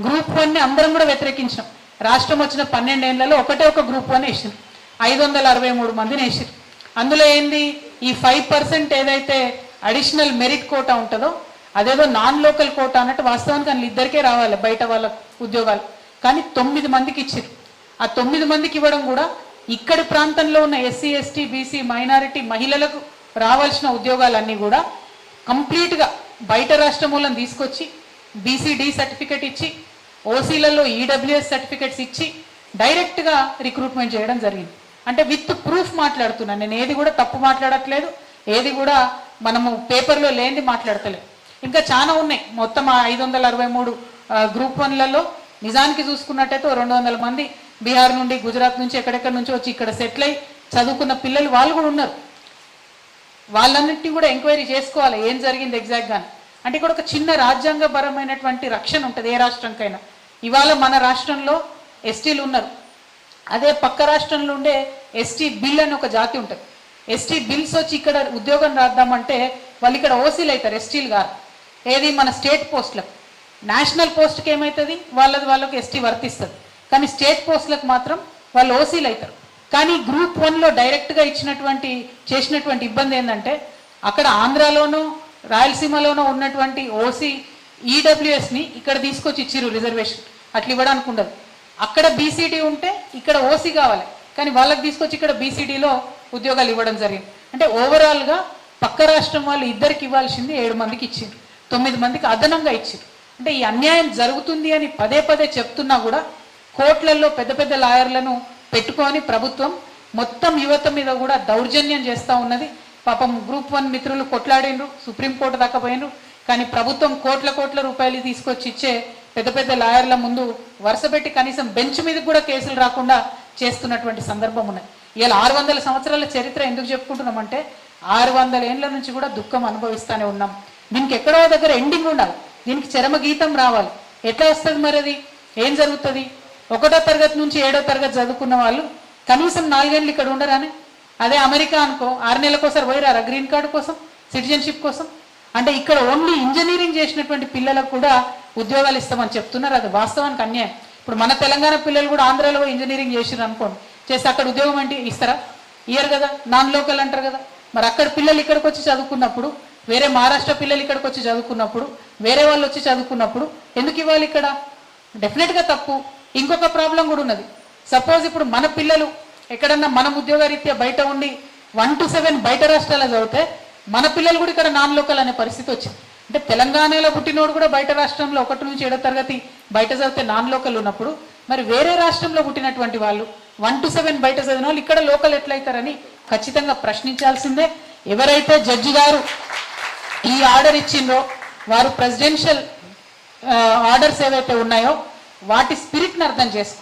Group 1ని అందరం కూడా వ్యతిరేకించాం. రాష్ట్రం వచ్చిన 12 ఏళ్లలో ఒకటే ఒక గ్రూప్ 1 వేసింది, 563 మందిని వేసారు. అందులో ఏంది, ఈ 5% ఏదైతే అడిషనల్ మెరిట్ కోటా ఉంటుందో అదేదో నాన్ లోకల్ కోటా అన్నట్టు వాస్తవానికి అందులో ఇద్దరికే రావాలి బయట వాళ్ళ ఉద్యోగాలు, కానీ 9 మందికి ఇచ్చారు. ఆ 9 మందికి ఇవ్వడం కూడా ఇక్కడి ప్రాంతంలో ఉన్న ఎస్సీ ఎస్టీ బీసీ మైనారిటీ మహిళలకు రావాల్సిన ఉద్యోగాలన్నీ కూడా కంప్లీట్గా బయట రాష్ట్రం వాళ్ళని తీసుకొచ్చి బీసీడీ సర్టిఫికెట్ ఇచ్చి ఓసీలలో ఈడబ్ల్యూఎస్ సర్టిఫికెట్స్ ఇచ్చి డైరెక్ట్గా రిక్రూట్మెంట్ చేయడం జరిగింది. అంటే విత్ ప్రూఫ్ మాట్లాడుతున్నాను నేను, ఏది కూడా తప్పు మాట్లాడట్లేదు, ఏది కూడా మనము పేపర్లో లేనిది మాట్లాడతలేదు. ఇంకా చాలా ఉన్నాయి. మొత్తం 563 గ్రూప్ 1లలో నిజానికి చూసుకున్నట్టయితే 200 మంది బీహార్ నుండి గుజరాత్ నుంచి ఎక్కడెక్కడి నుంచి వచ్చి ఇక్కడ సెటిల్ అయి చదువుకున్న పిల్లలు వాళ్ళు కూడా ఉన్నారు. వాళ్ళన్నింటినీ కూడా ఎంక్వైరీ చేసుకోవాలి ఏం జరిగింది ఎగ్జాక్ట్గా. అంటే ఇక్కడ ఒక చిన్న రాజ్యాంగపరమైనటువంటి రక్షణ ఉంటుంది ఏ రాష్ట్రంకైనా. ఇవాళ మన రాష్ట్రంలో ఎస్టీలు ఉన్నారు, అదే పక్క రాష్ట్రంలో ఉండే ఎస్టీ బిల్ అని ఒక జాతి ఉంటుంది. ఎస్టీ బిల్స్ వచ్చి ఇక్కడ ఉద్యోగం రాద్దామంటే వాళ్ళు ఇక్కడ ఓసీలు అవుతారు, ఎస్టీలు గారు. ఏది మన స్టేట్ పోస్టులకు, నేషనల్ పోస్ట్కి ఏమవుతుంది వాళ్ళకు ఎస్టీ వర్తిస్తుంది, కానీ స్టేట్ పోస్టులకు మాత్రం వాళ్ళు ఓసీలు అవుతారు. కానీ గ్రూప్ 1లో డైరెక్ట్గా చేసినటువంటి ఇబ్బంది ఏంటంటే అక్కడ ఆంధ్రాలోనూ రాయలసీమలోనూ ఉన్నటువంటి ఓసీ ఈడబ్ల్యూఎస్ని ఇక్కడ తీసుకొచ్చి ఇచ్చిర్రు రిజర్వేషన్. అట్లా ఇవ్వడానికి ఉండదు. అక్కడ బీసీడీ ఉంటే ఇక్కడ ఓసీ కావాలి, కానీ వాళ్ళకి తీసుకొచ్చి ఇక్కడ బీసీడీలో ఉద్యోగాలు ఇవ్వడం జరిగింది. అంటే ఓవరాల్గా పక్క రాష్ట్రం వాళ్ళు ఇద్దరికి ఇవ్వాల్సింది 7 మందికి ఇచ్చిండ్రు, 9 మందికి అదనంగా ఇచ్చిండ్రు. అంటే ఈ అన్యాయం జరుగుతుంది అని పదే పదే చెప్తున్నా కూడా కోర్టులలో పెద్ద పెద్ద లాయర్లను పెట్టుకొని ప్రభుత్వం మొత్తం యువత మీద కూడా దౌర్జన్యం చేస్తూ ఉన్నది. పాపం గ్రూప్ 1 మిత్రులు కొట్లాడినరు, సుప్రీంకోర్టు దాకా పోయినరు, కానీ ప్రభుత్వం కోట్ల రూపాయలు తీసుకొచ్చి ఇచ్చే పెద్ద పెద్ద లాయర్ల ముందు వరుసపెట్టి కనీసం బెంచ్ మీదకి కూడా కేసులు రాకుండా చేస్తున్నటువంటి సందర్భం ఉన్నది. ఇలా 600 సంవత్సరాల చరిత్ర ఎందుకు చెప్పుకుంటున్నామంటే 600 ఏళ్ల నుంచి కూడా దుఃఖం అనుభవిస్తూనే ఉన్నాం. దీనికి ఎక్కడో దగ్గర ఎండింగ్ ఉండాలి, దీనికి చరమ గీతం రావాలి. ఎట్లా వస్తుంది మరి, అది ఏం జరుగుతుంది? 1వ తరగతి నుంచి 7వ తరగతి చదువుకున్న వాళ్ళు కనీసం 4 ఏళ్ళు ఇక్కడ ఉండరానే. అదే అమెరికా అనుకో 6 నెలలకోసారి పోయిరారా గ్రీన్ కార్డు కోసం, సిటిజన్షిప్ కోసం. అంటే ఇక్కడ ఓన్లీ ఇంజనీరింగ్ చేసినటువంటి పిల్లలకు కూడా ఉద్యోగాలు ఇస్తామని చెప్తున్నారు. అది వాస్తవానికి అన్యాయం. ఇప్పుడు మన తెలంగాణ పిల్లలు కూడా ఆంధ్రాలో ఇంజనీరింగ్ చేసిర్రు అనుకోండి, చేస్తే అక్కడ ఉద్యోగం ఏంటి ఇస్తారా? ఇయర్ కదా, నాన్ లోకల్ అంటారు కదా. మరి అక్కడ పిల్లలు ఇక్కడికి వచ్చి చదువుకున్నప్పుడు, వేరే మహారాష్ట్ర పిల్లలు ఇక్కడికి వచ్చి చదువుకున్నప్పుడు, వేరే వాళ్ళు వచ్చి చదువుకున్నప్పుడు ఎందుకు ఇవ్వాలి ఇక్కడ? డెఫినెట్గా తప్పు. ఇంకొక ప్రాబ్లం కూడా ఉన్నది. సపోజ్ ఇప్పుడు మన పిల్లలు ఎక్కడన్నా మనం ఉద్యోగరీత్యా బయట ఉండి 1 to 7 బయట రాష్ట్రాల్లో చదివితే మన పిల్లలు కూడా ఇక్కడ నాన్ లోకల్ అనే పరిస్థితి వచ్చింది. అంటే తెలంగాణలో పుట్టినోడు కూడా బయట రాష్ట్రంలో 1 నుంచి 7వ తరగతి బయట చదివితే నాన్ లోకల్ ఉన్నప్పుడు, మరి వేరే రాష్ట్రంలో పుట్టినటువంటి వాళ్ళు 1 to 7 బయట చదివిన వాళ్ళు ఇక్కడ లోకల్ ఎట్లయితారని ఖచ్చితంగా ప్రశ్నించాల్సిందే. ఎవరైతే జడ్జి గారు ఈ ఆర్డర్ ఇచ్చిందో వారు ప్రెసిడెన్షియల్ ఆర్డర్స్ ఏవైతే ఉన్నాయో వాటి స్పిరిట్ని అర్థం చేసుకోవాలి.